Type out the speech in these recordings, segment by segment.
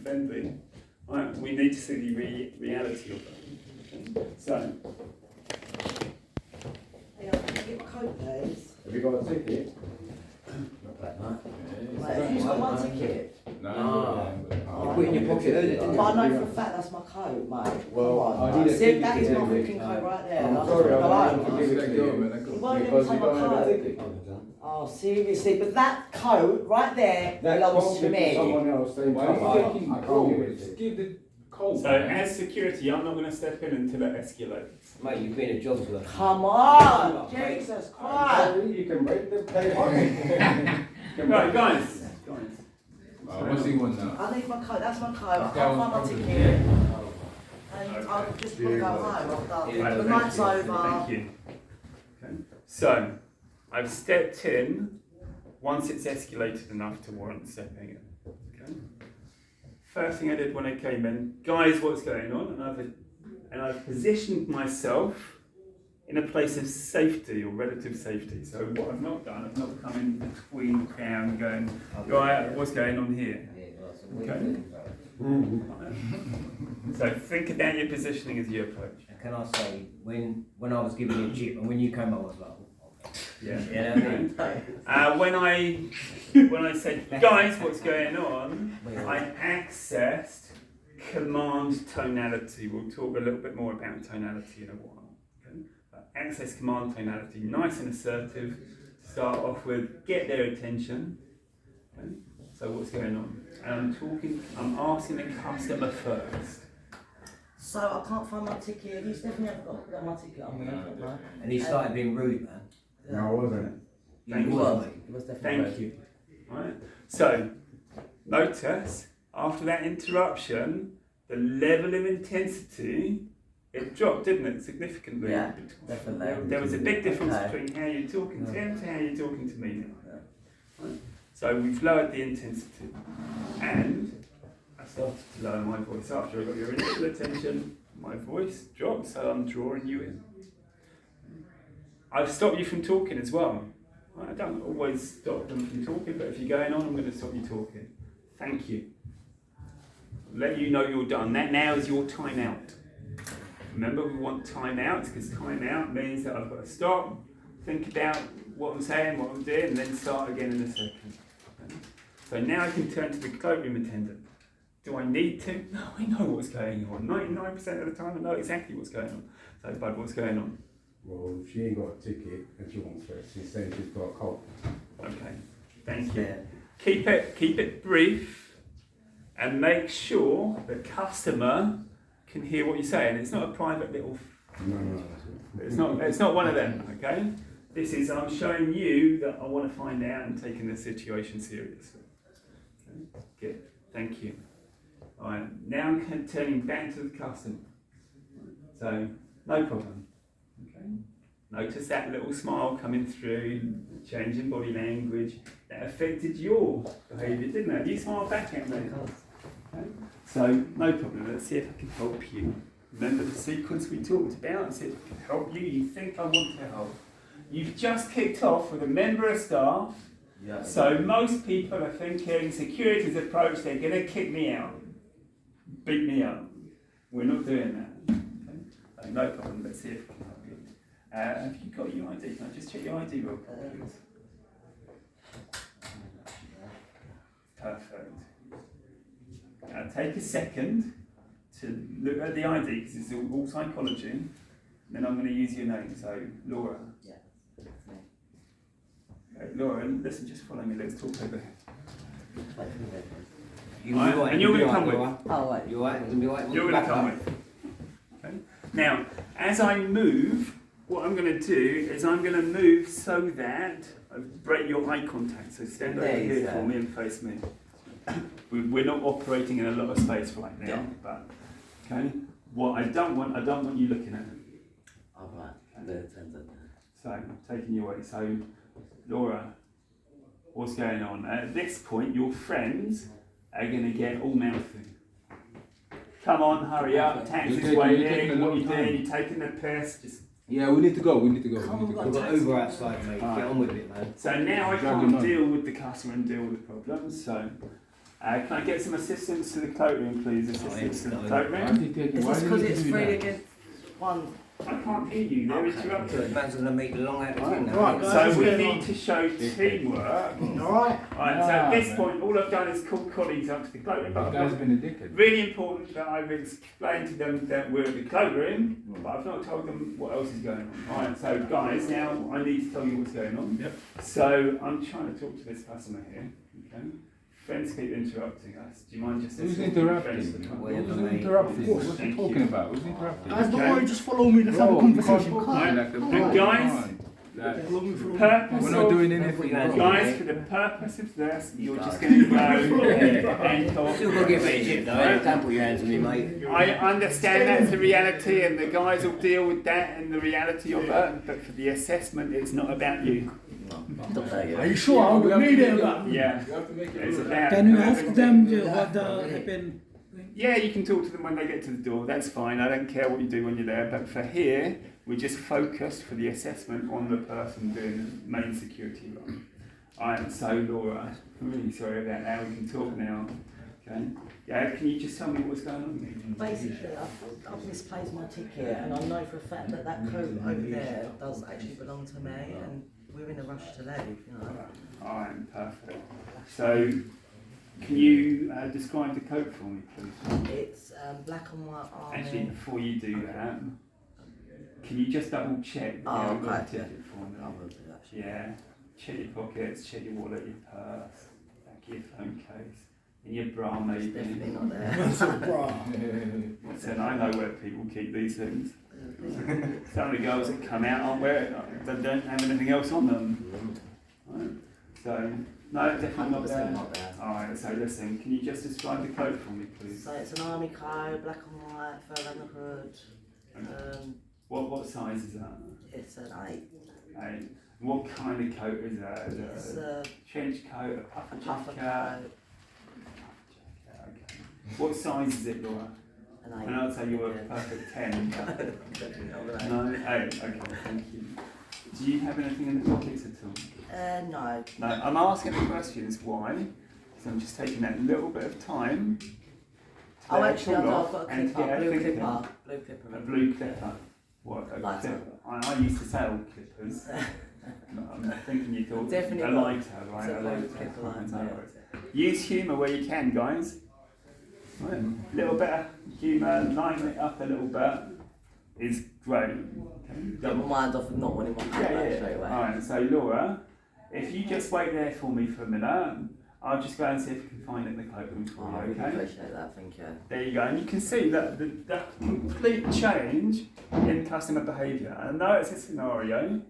friendly. Right, we need to see the reality of it. Okay. So, Hey, can I get my coat, please? Have you got a ticket? Not that much. Mate, have you got my ticket? No. You put it in your pocket earlier, didn't But I you? know for a fact that's my coat, mate. Well, Come on, I need a See, ticket that is to my get freaking it. coat right there. I'm I sorry, go I'm home. going to give it to you. He won't let me Because take you my don't have a coat. ticket. Oh, seriously, but that coat right there belongs to me. Someone else, they Why are you taking I can't cold? give it to Just you. give the cold. so as security, I'm not going to step in until it escalates. Mate, you've been a job's worth. Come on, Jesus Christ. Sorry, you can break the play. Right, guys. What's he want now? I need my coat, that's my coat. I Okay, can't find my I'll ticket. And Okay. I just want to go home. I'm done. Yeah, The Thank night's you. over. Thank you. Okay. So, I've stepped in once it's escalated enough to warrant stepping in. Okay. First thing I did when I came in, guys, what's going on? And I've positioned myself in a place of safety or relative safety. So what I've not done, I've not come in between the crowd going, right, what's going on here? Okay. So think about your positioning as you approach. And can I say, when I was giving you a jip, and when you came, I was like, Yeah. you know what I mean? When I said, guys, what's going on, I accessed command tonality. We'll talk a little bit more about tonality in a while. Okay? But access command tonality, nice and assertive. Start off with, get their attention. Okay? So what's going on? And I'm asking the customer first. So I can't find my ticket. You definitely haven't got my ticket on me. No. And he started being rude, man. No, I wasn't. Thank You you. were, mate. It was definitely Thank you. Right. So, notice after that interruption, the level of intensity it dropped, didn't it? Significantly. Yeah, definitely. There was a big difference Okay. between how you're talking to him to how you're talking to me now. Yeah. Right? So we've lowered the intensity, and I started to lower my voice after I got your initial attention. My voice dropped, so I'm drawing you in. I've stopped you from talking as well. I don't always stop them from talking, but if you're going on, I'm going to stop you talking. Thank you. Let you know you're done. That now is your time out. Remember, we want time out because time out means that I've got to stop, think about what I'm saying, what I'm doing, and then start again in a second. Okay? So now I can turn to the cloakroom attendant. Do I need to? No, I know what's going on. 99% of the time I know exactly what's going on. So, bud, what's going on? Well, she ain't got a ticket and she wants it. She's saying she's got a cold. Okay, thank you. Yeah. Keep it brief and make sure the customer can hear what you're saying. It's not a private little, No. it's not one of them, okay? This is, I'm showing you that I want to find out and taking the situation seriously. Okay, good, thank you. All right, now I'm turning back to the customer. So, no problem, okay? Notice that little smile coming through, change in body language, that affected your behaviour, didn't it? You smiled back at me. Okay? So, no problem, let's see if I can help you. Remember the sequence we talked about, and see if I can help you. You think I want to help. You've just kicked off with a member of staff, Yeah. so most people are thinking security's approach, they're going to kick me out, beat me up. We're not doing that. Okay? So no problem, let's see if I can help you. Have you got your ID? Can I just check your ID real quick, please? Perfect. Now take a second to look at the ID because it's all psychology. And then I'm going to use your name. So Laura. Yeah. Okay, Laura, listen, just follow me. Let's talk over here. Right, and you're going to come with. Oh, wait. You alright? You're You're going to come with. Okay. Now, as I move, what I'm going to do is I'm going to move so that I break your eye contact. So stand over here for me and face me. We're not operating in a lot of space right now, but okay. What I don't want you looking at me. Oh, right. The attendant. So I'm taking you away. So Laura, what's going on? At this point, your friends are going to get all mouthy. Come on, hurry up. Taxi's You're waiting. taking a What are long you doing? time. You're taking the piss. Just Yeah, we need to go. We've got Uber outside, mate. Alright. Get on with it, man. so now I Dragging can't on. deal with the customer and deal with the problems. So Can I get some assistance to the cloakroom, please? Assistance to the Why cloakroom. did he take Is why this did because he it's do three that? against one? I can't hear you. They're interrupting. Man's gonna meet long out of Right. thing now. Right, guys. So what's we going need on? to show teamwork. Alright? Right, so at this man. point, all I've done is call colleagues up to the cloakroom. The But guy's I've been a dickhead. really important that I've explained to them that we're at the cloakroom, but I've not told them what else is going on. Right, so guys, now I need to tell you what's going on. Yep. So I'm trying to talk to this customer here. Okay. Friends keep interrupting us. Do you mind just Who's escorting your friends interrupting? to the Wait a Who's minute. interrupting? Of course. What's he Thank talking you. about? Who's interrupting? Guys, don't Okay. worry, just follow me. Let's have a Bro, you can't conversation. talk to Right. me like that. And Bro, guys- come on. Like, Follow me through. Purpose we're not of- doing anything wrong. Guys, for the purpose of this, you're just going to go and talk. Still gotta get me a chip though. Don't put your hands on me, mate. I understand that's the reality, and the guys will deal with that and the reality of it. But for the assessment, it's not about you. Stop that, Are yeah. you sure? I we have don't to need make it it- about. Yeah, You have to make it it's right. about. Can you ask them what happened? Yeah, you can talk to them when they get to the door. That's fine. I don't care what you do when you're there. But for here, we're just focused for the assessment on the person doing the main security role. Alright, so Laura, I'm really sorry about that. We can talk now. Okay. Yeah, can you just tell me what's going on? Basically, I've misplaced my ticket, and I know for a fact that that coat over there does actually belong to me, and we're in a rush to leave, you know. Alright, perfect. So, can you describe the coat for me, please? It's black and white army. Actually, before you do that, can you just double check that Oh, you've got okay, the ticket for me? I will do that. Yeah. Check your pockets, check your wallet, your purse, back of your phone case, in your bra It's maybe. definitely not there. Listen, I know where people keep these things. Some of the girls that come out aren't wearing it, they don't have anything else on them. Right. So, no, definitely not 100% there. not there. Alright, so listen, can you just describe the coat for me, please? So it's an army coat, black and white, fur on the hood. What size is that? It's an 8. Hey, what kind of coat is that? Is it It's a a trench coat, a puffer puffer jacket? coat, Okay. What size is it, Laura? an 8. And I'd say you're a Yeah. perfect 10. Definitely not an 8. No, 8. Okay, thank you. Do you have anything in the pockets at all? No. No, I'm asking the questions why. So I'm just taking that little bit of time. To Oh, let it actually, cool I've off got a and clipper, get blue thinking. clipper. Blue clipper. A blue clipper. What? A Lighter. clipper? I used to sell clippers. I'm thinking you thought Definitely a not. lighter, right? It's a A blue lighter. clipper No lighter, worries. Use humour where you can, guys. Right. Little bit of humour, lighten it up a little bit is great. Okay. Get my mind off of not wanting my coat back straight away. Alright, so Laura, if you just wait there for me for a minute, I'll just go and see if we can find it in the cloakroom for Oh, I you, really okay? appreciate that, thank you. There you go, and you can see that the complete change in customer behaviour. I know it's a scenario,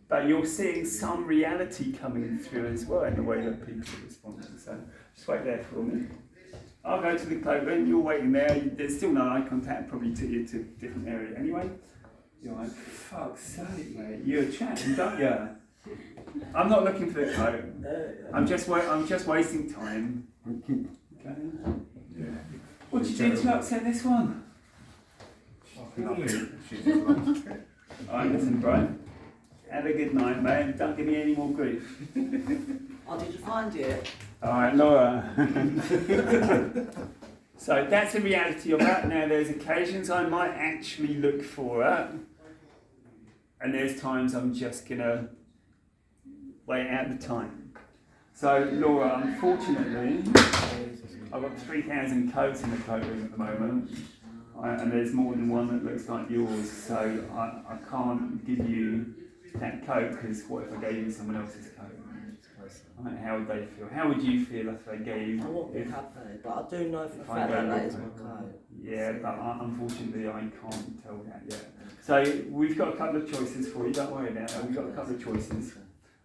but you're seeing some reality coming through as well in the way that people are responding. So just wait there for me. I'll go to the cloakroom, you're waiting there, there's still no eye contact, probably to you to a different area anyway. You're like, fuck's sake, mate, you're chatting, don't you? I'm not looking for the coat. I'm just wasting time. Okay. What did you do to upset this one? Alright, listen, Brian. Have a good night, mate. Don't give me any more grief. Oh, did you find it? Alright, Laura. So that's the reality of it. Now there's occasions I might actually look for it. And there's times I'm just gonna wait out the time. So Laura, unfortunately, I've got 3,000 coats in the cloakroom at the moment. And there's more than one that looks like yours. So I can't give you that coat because what if I gave you someone else's coat? Right, how would they feel? How would you feel if they gave? I won't be if- happy, but I do know for a if I fact that gave that you is a my coat? coat. Yeah, but unfortunately I can't tell that yet. So we've got a couple of choices for you. Don't worry about that. We've got a couple of choices.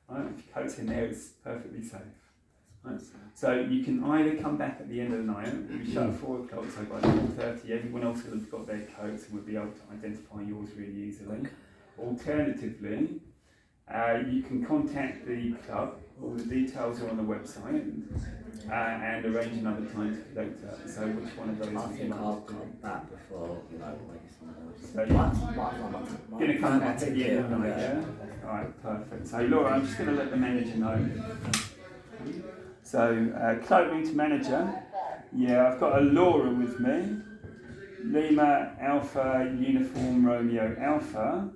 Right, if your coat's in there, it's perfectly safe. Right. So you can either come back at the end of the night. We shut at 4 o'clock, so by 4:30, everyone else will have got their coats and we'll be able to identify yours really easily. Alternatively, you can contact the club. All the details are on the website, and arrange another time to collect it. So which one of those I would you think I'll like to do? come back before, you know, maybe someone else. So you- Might Gonna come find back my at the end of the night, ticket, yeah? Alright, perfect. So Laura, I'm just gonna let the manager know. So, cloakroom to manager. Yeah, I've got a Laura with me. Lima Alpha Uniform Romeo Alpha.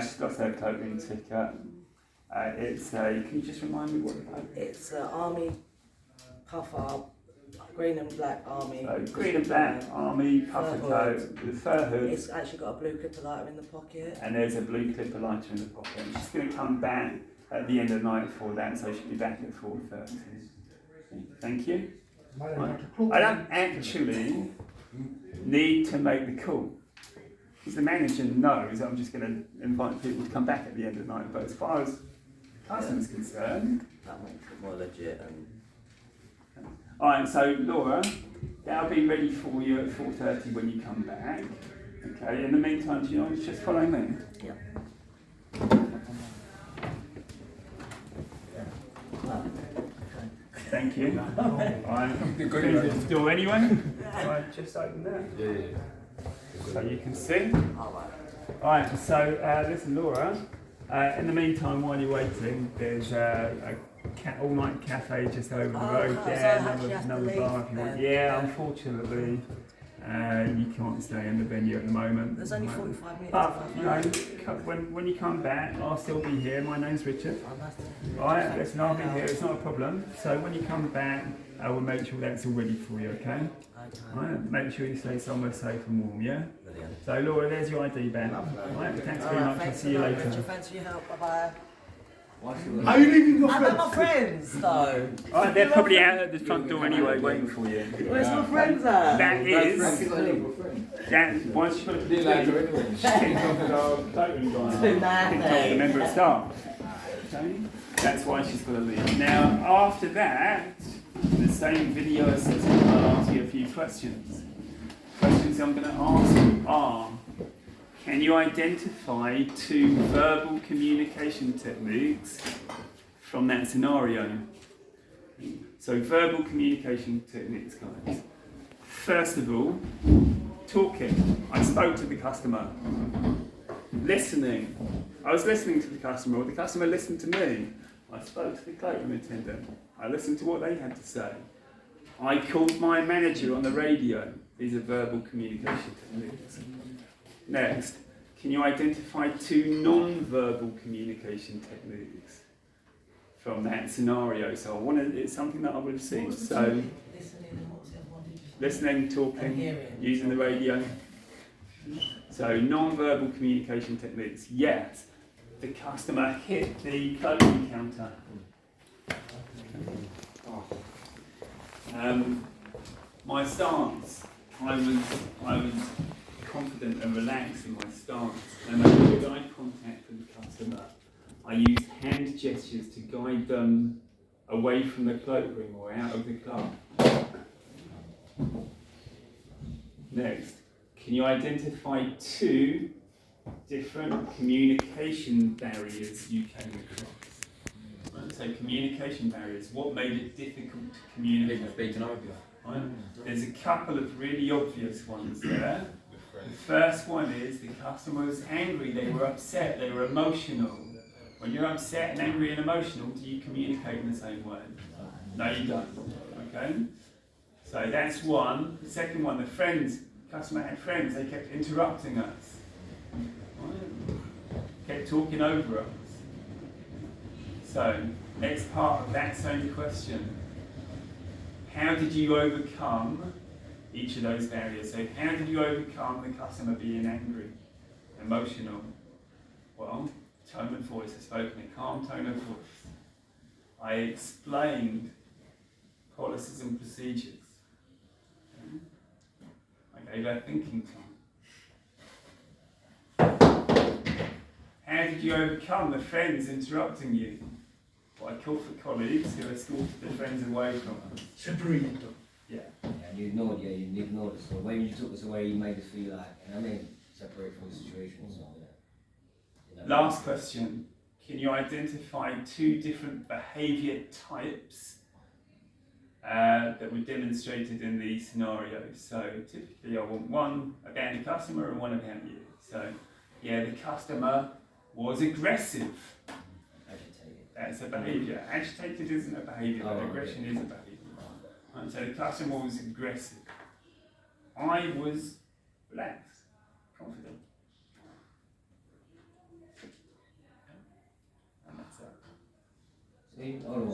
She's got her cloakroom ticket. It's a. Can you just remind me what the cloak is? It's an army puffer, green and black army. Green and black army puffer coat with a fur hood. It's actually got a blue clipper lighter in the pocket. And there's a blue clipper lighter in the pocket. And she's going to come back at the end of the night for that, so she'll be back at 4:30. Thank you. Right. I don't actually need to make the call, because the manager knows that I'm just going to invite people to come back at the end of the night. But as far as customers concerned, That makes it more legit. And alright, so Laura, that'll be ready for you at 4:30 when you come back. Okay, in the meantime, do you want to just follow me? yeah. Thank you. Alright, close this door anyway. Alright, just open that. So you can see. Alright, so listen, Laura. In the meantime, while you're waiting, there's a all-night cafe just over the road so there. I actually have to Another bar if you want. leave then? Yeah, unfortunately, you can't stay in the venue at the moment. There's only 45 minutes. But you know, when you come back, I'll still be here. My name's Richard. Alright, listen, I'll be here. It's not a problem. So when you come back, I will make sure that's all ready for you. Okay? Alright, make sure you stay somewhere safe and warm. Yeah. Brilliant. So Laura, there's your ID badge. Alright, thanks very much. I'll see you later. Richard, thanks for your help. Bye bye. Are you leaving your I friends? got my friends though. Alright, they're probably out at the front door anyway, waiting for you. Where's my friends at? That is. That once you've got to Didn't like her anyway. the member of staff. Okay? That's why she's got to leave. Now, after that, the same video assessment, I'll ask you a few questions. Questions I'm going to ask you are: can you identify 2 verbal communication techniques from that scenario? So, verbal communication techniques, guys. First of all, talking. I spoke to the customer. Listening. I was listening to the customer, or the customer listened to me. I spoke to the cloakroom attendant. I listened to what they had to say. I called my manager on the radio. These are verbal communication techniques. Next, can you identify 2 non-verbal communication techniques from that scenario? So it's something that I would have seen. So, listening, talking, using the radio. So, non-verbal communication techniques. Yes, the customer hit the clothing counter. My stance, I was confident and relaxed in my stance, and I made eye contact with the customer. I used hand gestures to guide them away from the cloakroom or out of the club. Next, can you identify 2 different communication barriers you came across? Right, so communication barriers, what made it difficult to communicate? Right? There's a couple of really obvious ones there. The first one is the customer was angry, they were upset, they were emotional. When you're upset and angry and emotional, do you communicate in the same way? No, you don't. Okay? So that's one. The second one, the friends. The customer had friends, they kept interrupting us. Right? Kept talking over us. So, next part of that same question. How did you overcome each of those barriers? So how did you overcome the customer being angry, emotional? Well, tone of voice. I spoke in a calm tone of voice. I explained policies and procedures. I gave her thinking time. How did you overcome the friends interrupting you? Well, I called for colleagues who escorted the friends away from us. Separated. Yeah. And you ignored us. So when you took us away, you made us feel like, and I mean, separate from the situation. So, yeah. Last question. Can you identify 2 different behaviour types that were demonstrated in these scenarios? So typically I want one about the customer and one about you. So yeah, the customer was aggressive. It's a behaviour. Agitated isn't a behaviour, Oh, okay. aggression is a behaviour. And so the customer was aggressive. I was relaxed, confident. And that's it. See, hold on.